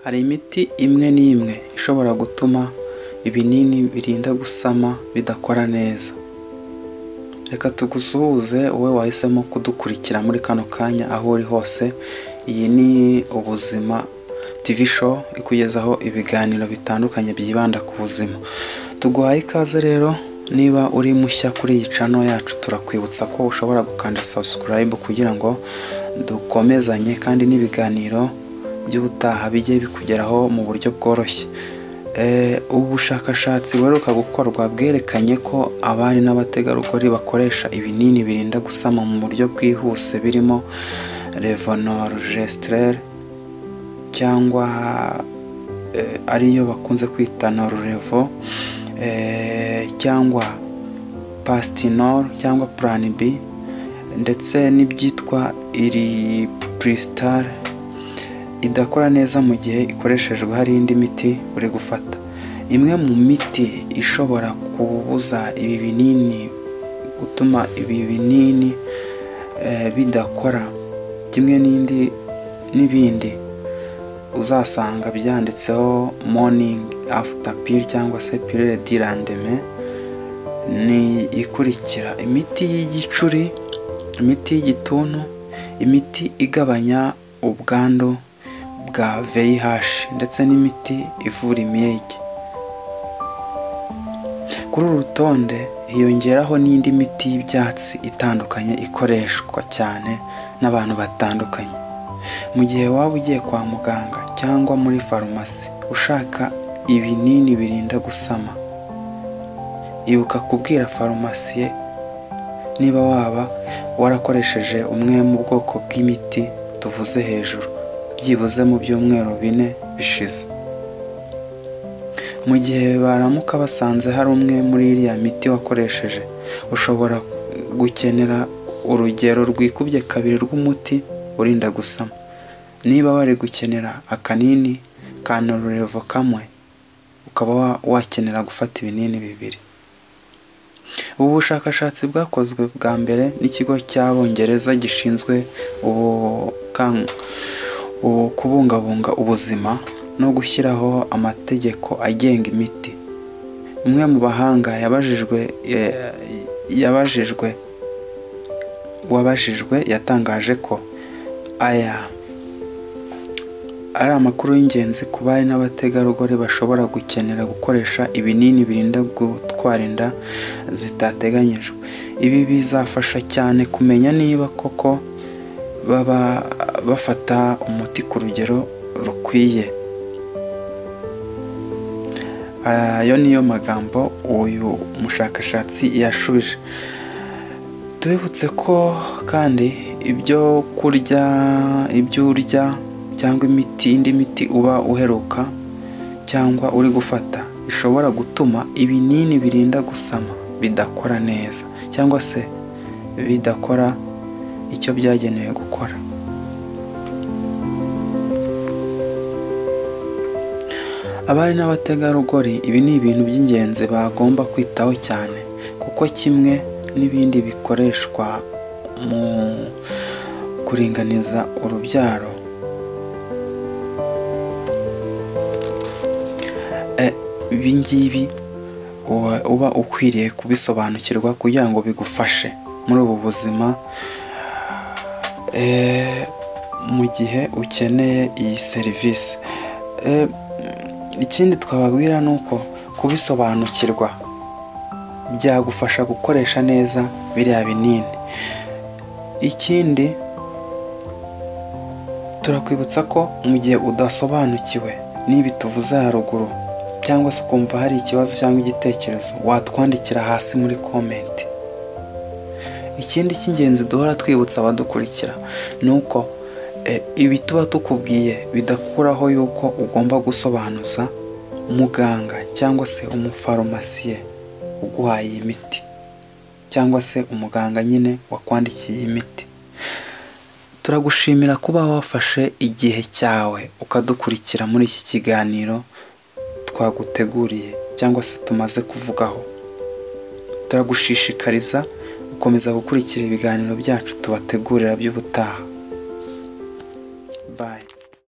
Hari imiti imwe n'imwe ishobora gutuma ibinini birinda gusama bidakora neza. Reka tugusuhuze wowe wahisemo kudukurikira muri kano kanya aho uri hose. Iyi ni Ubuzima TV show ikugezaho ibiganiro bitandukanye byibanda ku buzima. Tuguhaye ikaze rero, niba uri mushya kuri iyi channel yacu turakwibutsa ko ushobora gukanda subscribe kugira ngo dukomezanye kandi n'ibiganiro by'ubutaha bijye bikugeraho mu buryo bworoshye. Ubu bushakashatsi buheruka gukorwa bwerekanye ko abari n'abategarugori bakoresha ibinini birinda gusama mu buryo bwihuse birimo levonorgestrel cyangwa ariyo bakunze kwita Norlevo, cyangwa Pastinol cyangwa Plan B, ndetse n'ibyitwa Iripristal idakora neza mu gihe ikoreshejwe hari indi miti uri gufata. Imwe mu miti ishobora kubuza ibi binini, gutuma ibi binini bidakora kimwe n'ibindi uzasanga byanditseho morning after pill cyangwa se pille du lendemain, ni ikurikira: imiti y'igicuri, imiti y'igituntu, imiti igabanya ubwandu bwa VIH, ndetse n'imiti ivura imyege. Kuri uru rutonde hiyongeraho n'indi miti y'ibyatsi itandukanye ikoreshwa cyane n'abantu batandukanye. Mu gihe waba ugiye kwa muganga cyangwa muri farumasi ushaka ibinini birinda gusama, ibuka kubwira farumasiye niba waba warakoresheje umwe mu bwoko bw'imiti tuvuze hejuru byibuze mu byumweru 4 bishize. Mu gihe baramuka basanze hari umwe muri iriya miti wakoresheje, ushobora gukenera urugero rwikubye 2 rw'umuti urinda gusama. Niba wari gukenera akanini ka Norlevo kamwe, ukaba wakenera gufata ibinini 2. Ubu bushakashatsi bwakozwe bwa mbere n'ikigo cy'Abongereza gishinzwe kubungabunga ubuzima no gushyiraho amategeko agenga imiti. Umwe mu bahanga wabajijwe yatangaje ko aya ari amakuru y'ingenzi ku bari n'abategarugori bashobora gukenera gukoresha ibinini birinda gutwara inda zitateganyijwe. Ibi bizafasha cyane kumenya niba koko baba bafata umuti ku rugero rukwiye. Ayo niyo magambo uyu mushakashatsi yashubije. Tubibutse ko kandi ibyo urya cyangwa indi miti uba uheruka cyangwa uri gufata ishobora gutuma ibinini birinda gusama bidakora neza cyangwa se bidakora icyo byagenewe gukora. Abari n'abategarugori, ibi ni ibintu by'ingenzi bagomba kwitaho cyane, kuko kimwe n'ibindi bikoreshwa mu kuringaniza urubyaro, ibi ngibi uba ukwiriye kubisobanukirwa kugira ngo bigufashe muri ubu buzima mu gihe ukeneye iyi serivisi. Ikindi twababwira ni uko kubisobanukirwa byagufasha gukoresha neza biriya binini. Ikindi turakwibutsa ko mu gihe udasobanukiwe n'ibi tuvuze haruguru, cyangwa se ukumva hari ikibazo cyangwa igitekerezo, watwandikira hasi muri comment. Ikindi cy'ingenzi duhora twibutsa abadukurikira ni uko ibi tuba tukubwiye bidakuraho yuko ugomba gusobanuza umuganga cyangwa se umufarumasiye uguhaye iyi miti, cyangwa se umuganga nyine wakwandikiye iyi miti. Turagushimira kuba wafashe igihe cyawe ukadukurikira muri iki kiganiro twaguteguriye cyangwa se tumaze kuvugaho. Turagushishikariza gukomeza gukurikira ibiganiro byacu tubategurira by'ubutaha.